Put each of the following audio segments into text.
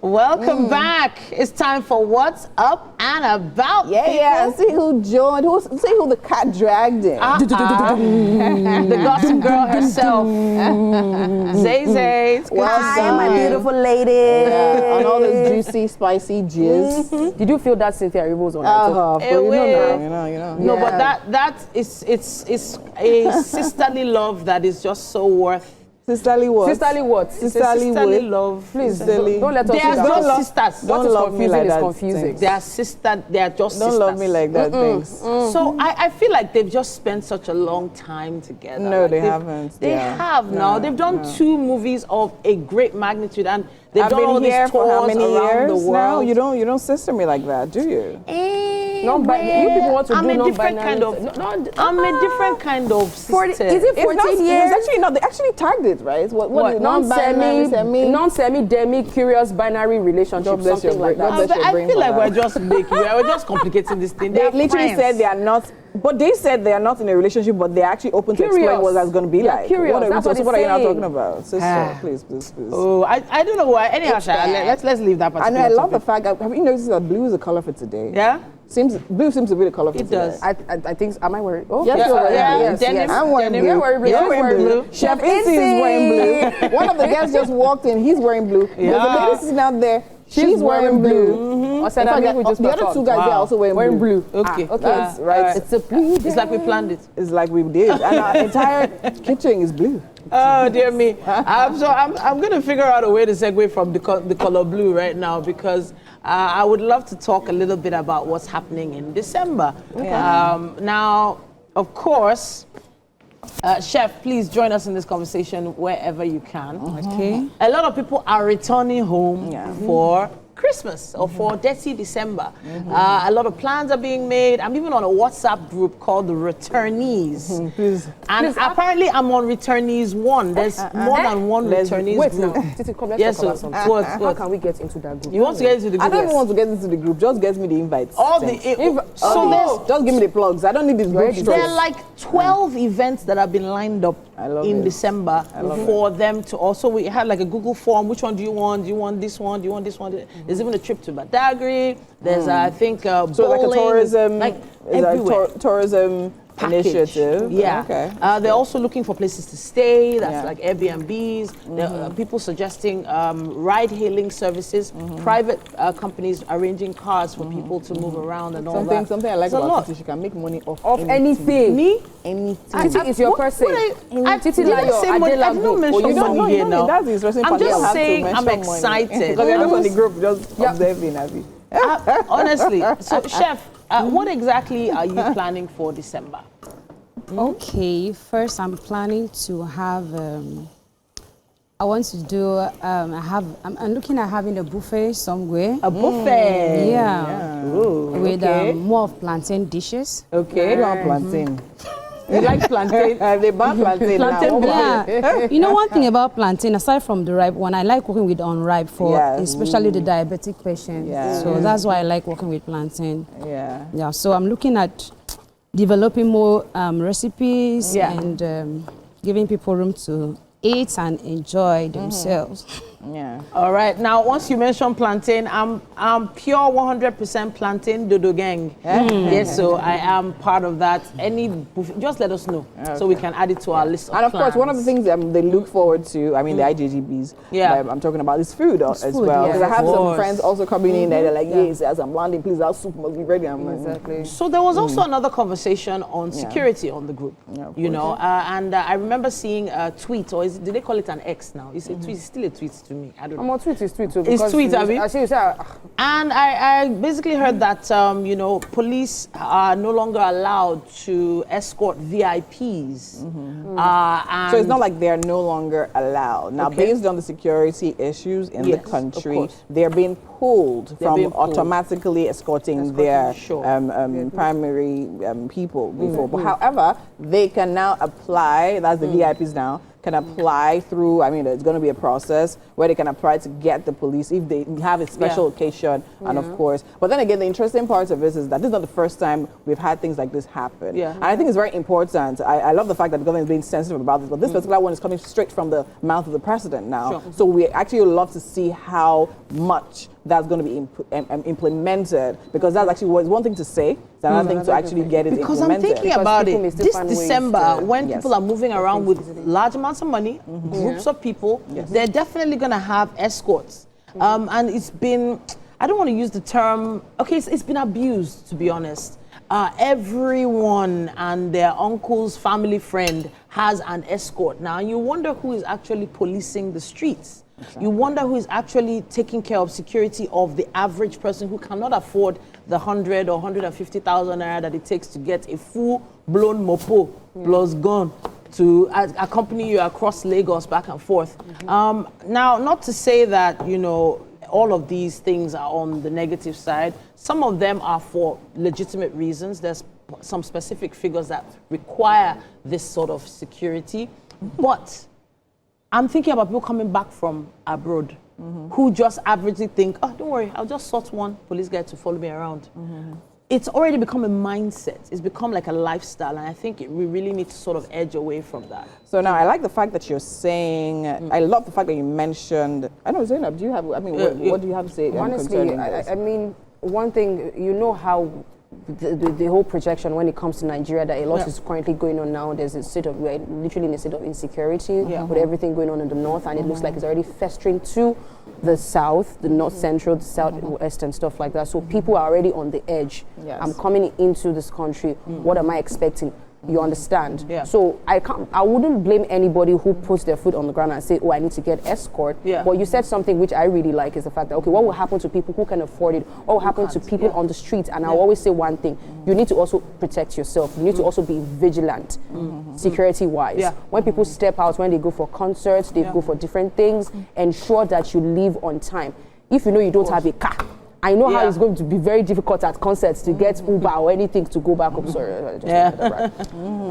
Welcome back. It's time for What's Up and About. Yeah. See who joined. See who the cat dragged in. The gossip girl herself, Zay Zay. Hi, my beautiful lady. Yeah, on all this juicy, spicy jizz. Did you feel that Cynthia Erivo's on You know. No, but that is it's a sisterly love that is just so worth. Sisterly what? Sisterly what? Sisterly love. Please, don't let us They are just sisters. What is love me confusing like is that, confusing. thanks. They are sisters. They are just Don't sisters. love me like that, thanks. So I feel like they've just spent such a long time together. No, like they haven't. They have now. They've done 2 movies of a great magnitude, and they've I've done been all here these for how tours many around the years world. now? You don't sister me like that, do you? You people want to I'm do a different non-binary. kind of. I'm a different kind of sister. Is it 14 years? It's actually not. They actually tagged it, right? What is it? Non-semi, semi? non-semi, demi, curious, binary relationship, God bless something your like brain. that. God bless your I brain feel for like that. we're just complicating this thing. They literally said they are not, but they said they are not in a relationship, but they're actually open to explain what that's going to be like. Curious. What are you now talking about? Sister, please. Oh, I don't know why. Anyhow, let's leave that particular I know, I love the topic. fact, have you noticed that blue is the color for today? Yeah? Blue seems to be the color for It today. does. I think, am I wearing? Oh, Yes, you're wearing blue. Yes, Yes, I'm wearing denim. blue. You're wearing blue. You're I'm wearing wearing blue. Chef Incy is wearing blue. One of the guests just walked in. He's wearing blue. There's a lady sitting out there. She's wearing blue. I said In fact, that we just the other 2 guys they're also wearing blue. Okay. Okay, that's right. It's a blue. It's like we planned it. It's like we did, and our entire kitchen is blue. Oh dear me! I'm going to figure out a way to segue from the color blue right now, because I would love to talk a little bit about what's happening in December. Okay. Now, of course, Chef, please join us in this conversation wherever you can. Okay. A lot of people are returning home for Christmas or for Dirty December. A lot of plans are being made. I'm even on a WhatsApp group called the Returnees. Apparently I'm on Returnees 1. There's more than one Returnees Wait group. now, Titi, come, let's Yes, talk about so something. what? How can we get into that group? You want to get into the group? I don't even want to get into the group. Just get me the invites. Just give me the plugs. I don't need this group. There are like 12 events that have been lined up in December for them to also. We had like a Google form. Which one do you want? Do you want this one? Do you want this one? There's even a trip to Badagry. There's I think bowling. So like a tourism, like everywhere. Tourism package. Initiative. Yeah. Okay. They're also looking for places to stay. That's like Airbnbs. There are people suggesting ride-hailing services. Private companies arranging cars for people to move around and all that. Something I like It's about Titi, she can make money off anything. Me? Anything. Titi is your person. Titi I didn't mention money here now. That's the interesting part. I'm just saying I'm excited. Because you're just on the group, just observing, Abby. Honestly. So, Chef, what exactly are you planning for December? Okay, first I'm planning to have, I want to do, I'm looking at having a buffet somewhere. A buffet? Yeah. Ooh, with more of plantain dishes. Okay. You want plantain. You like plantain? They ban plantain now. Yeah. You know one thing about plantain, aside from the ripe one, I like working with unripe for especially the diabetic patients. Yeah. So that's why I like working with plantain. Yeah. Yeah. So I'm looking at developing more recipes and giving people room to eat and enjoy themselves. Yeah. All right. Now, once you mention plantain, I'm pure 100% plantain dodo gang. Yes, so I am part of that. Any buffet, just let us know so we can add it to our list of And of course, one of the things they look forward to, I mean, the IJGBs, I'm talking about, is food as well. Because I have some friends also coming in there, they're like, yes, as I'm landing, please, our soup must be ready. I'm like, So there was also another conversation on security on the group, you know, and I remember seeing a tweet, or do they call it an X now? It's a tweet, it's still a tweet to me. I don't know. I'm on tweet is tweet too. It's tweet, Abby. And I basically heard that, you know, police are no longer allowed to escort VIPs. so it's not like they're no longer allowed. Now, based on the security issues in the country, they're being pulled from automatically escorting their primary people before. But however, they can now apply, that's the VIPs now, can apply through, I mean, there's going to be a process where they can apply to get the police if they have a special occasion, and of course. But then again, the interesting part of this is that this is not the first time we've had things like this happen. Yeah. And I think it's very important. I love the fact that the government is being sensitive about this, but this particular one is coming straight from the mouth of the president now. Sure. So we actually would love to see how much that's going to be implemented, because that's actually one thing to say, it's another thing to actually get it because implemented. I'm thinking about it, this December, when people are moving around with large amounts of money, groups of people, they're definitely going to have escorts. And it's been, I don't want to use the term, okay, it's been abused, to be honest. Everyone and their uncle's family friend has an escort now. You wonder who is actually policing the streets. Exactly. You wonder who is actually taking care of security of the average person who cannot afford the 100 or 150,000 naira that it takes to get a full-blown mopo plus gun to accompany you across Lagos back and forth. Now, not to say that, you know, all of these things are on the negative side. Some of them are for legitimate reasons. There's some specific figures that require this sort of security. But I'm thinking about people coming back from abroad who just averagely think, oh, don't worry, I'll just sort one police guy to follow me around. It's already become a mindset. It's become like a lifestyle, and I think we really need to sort of edge away from that. So now, I like the fact that you're saying, I love the fact that you mentioned, I don't know, Zainab, do you have, I mean, what do you have to say honestly, I mean, one thing, you know how the whole projection when it comes to Nigeria, that a lot is currently going on now. There's a state of, we're literally in a state of insecurity with everything going on in the north, and it looks like it's already festering to the south, the north central, the southwest and stuff like that. So people are already on the edge. I'm coming into this country, what am I expecting? You understand? So I wouldn't blame anybody who puts their foot on the ground and say, oh, I need to get escort. But you said something which I really like, is the fact that, okay, what will happen to people who can afford it? What will happen to people on the streets? And I'll always say one thing, you need to also protect yourself. You need to also be vigilant, security-wise. When people step out, when they go for concerts, they go for different things, ensure that you leave on time. If you know you don't have a car, I know how it's going to be very difficult at concerts to get Uber or anything to go back up. Sorry,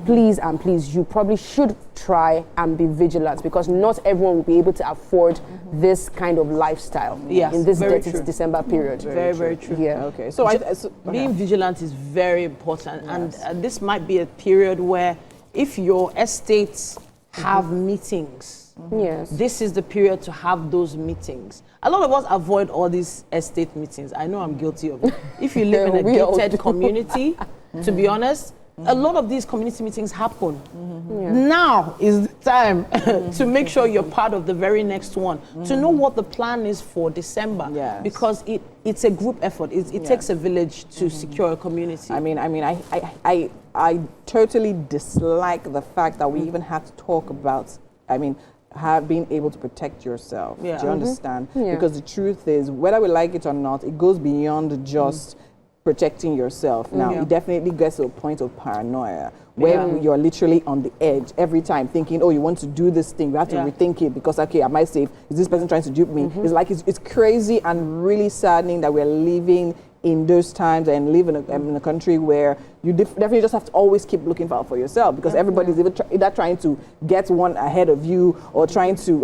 please and please, you probably should try and be vigilant, because not everyone will be able to afford this kind of lifestyle in this December period. Very true. Okay. So, being vigilant is very important, and this might be a period where, if your estates have meetings, this is the period to have those meetings. A lot of us avoid all these estate meetings. I know I'm guilty of it. If you live in a gated community, to be honest, a lot of these community meetings happen. Now is the time to make sure you're part of the very next one, to know what the plan is for December, because it's a group effort. It takes a village to secure a community. I totally dislike the fact that we even have to talk about, have been able to protect yourself. Do you understand? Because the truth is, whether we like it or not, it goes beyond just protecting yourself. Now, it definitely gets to a point of paranoia where you're literally on the edge every time, thinking, oh, you want to do this thing, you have to rethink it, because, okay, am I safe? Is this person trying to dupe me? It's like, it's crazy and really saddening that we're living in those times and live in a country where you definitely just have to always keep looking out for yourself, because everybody's either trying to get one ahead of you, or trying to,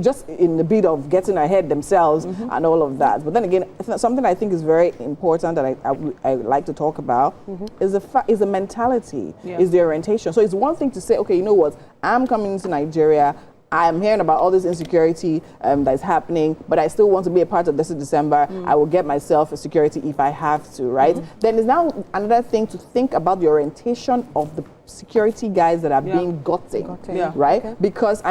just in the bid of getting ahead themselves and all of that. But then again, something I think is very important that I like to talk about is the mentality, is the orientation. So it's one thing to say, okay, you know what, I'm coming into Nigeria, I'm hearing about all this insecurity that's happening, but I still want to be a part of this in December. I will get myself a security if I have to, right? Then there's now another thing to think about, the orientation of the security guys that are being gotten, right? Okay. Because,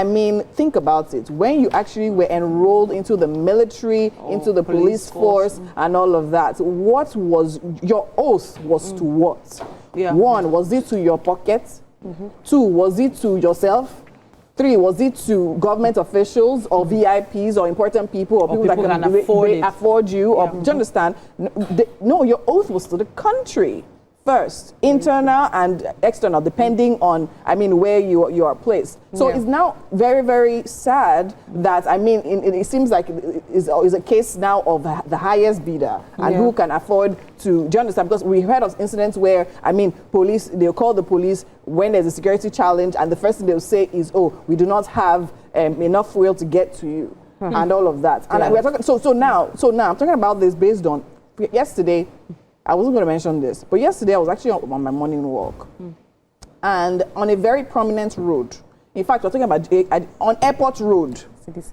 think about it. When you actually were enrolled into the military, into the police force, and all of that, what was your oath was to what? One, was it to your pocket? Two, was it to yourself? Three, was it to government officials or VIPs or important people or people that can afford you? Or, do you understand? No, your oath was to the country. first, internal and external, depending on, I mean, where you are placed. So it's now very, very sad that, I mean, it seems like it is a case now of the highest bidder and who can afford to, do you understand? Because we heard of incidents where, I mean, police, they'll call the police when there's a security challenge and the first thing they'll say is, oh, we do not have enough fuel to get to you and all of that. And we're talking, so now I'm talking about this based on, yesterday, I wasn't going to mention this, but yesterday I was actually on my morning walk. And on a very prominent road, in fact, we're talking about on Airport Road,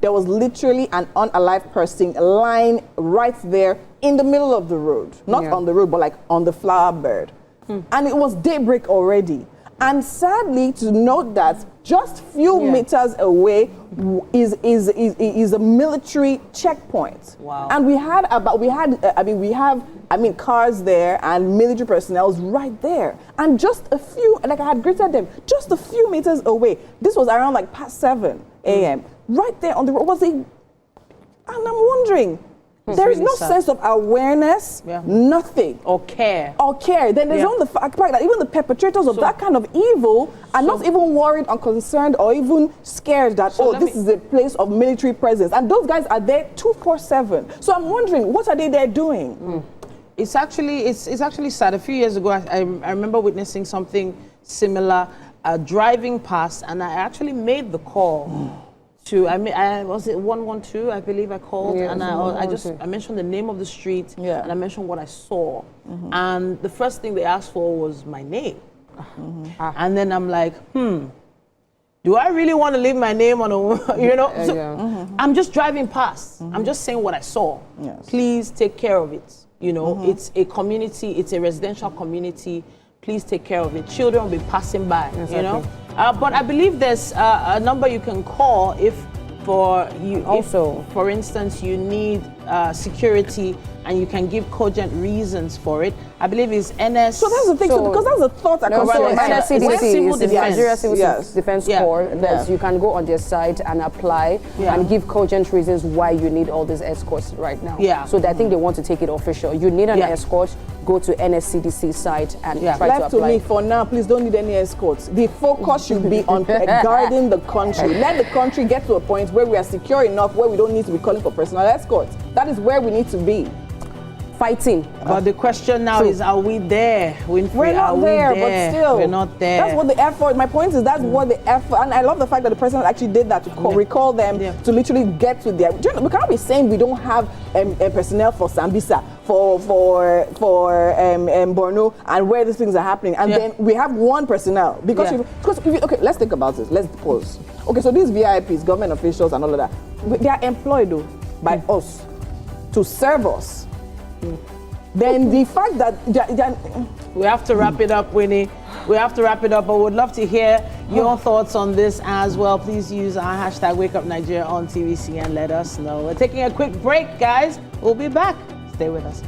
there was literally an unalive person lying right there in the middle of the road. Not on the road, but like on the flower bed. And it was daybreak already. And sadly, to note that just few meters away is a military checkpoint. Wow. And we have cars there and military personnel right there. And just a few, like I had greeted them, just a few meters away. This was around like past 7 a.m. Right there on the road and I'm wondering, there is no sense of awareness, nothing. Or care. Then there's only the fact that even the perpetrators of that kind of evil are not even worried or concerned or even scared that, this is a place of military presence. And those guys are there 24/7. So I'm wondering, what are they there doing? It's actually sad. A few years ago, I remember witnessing something similar, driving past, and I actually made the call. Was it 112? I believe I called, and I mentioned the name of the street, and I mentioned what I saw, and the first thing they asked for was my name, and then I'm like, do I really want to leave my name on a, I'm just driving past. I'm just saying what I saw. Please take care of it. It's a community. It's a residential community. Please take care of it. Children will be passing by. But I believe there's a number you can call if, for instance, you need security and you can give cogent reasons for it. I believe it's NS. So that's the thing, because that's the thought that comes to my mind. NSCDC is the Nigeria Civil Defense Corps. You can go on their site and apply and give cogent reasons why you need all these escorts right now. So I think they want to take it official. You need an escort, go to NSCDC site and try to apply. Left to me for now, please don't need any escorts. The focus should be on guarding the country. Let the country get to a point where we are secure enough, where we don't need to be calling for personal escorts. That is where we need to be. Fighting. But the question now is, are we there? We're not there, but still. We're not there. That's what the effort, my point is, that's what the effort, and I love the fact that the president actually did that to recall them to literally get to their, we cannot be saying we don't have personnel for Sambisa, for Borno, and where these things are happening, and then we have one personnel, because okay, let's think about this, let's pause. Okay, so these VIPs, government officials and all of that, they are employed though, by us to serve us. Then the fact that we have to wrap it up, Winnie. We have to wrap it up, but we'd love to hear your thoughts on this as well. Please use our hashtag WakeUpNigeria on TVC and let us know. We're taking a quick break, guys. We'll be back. Stay with us.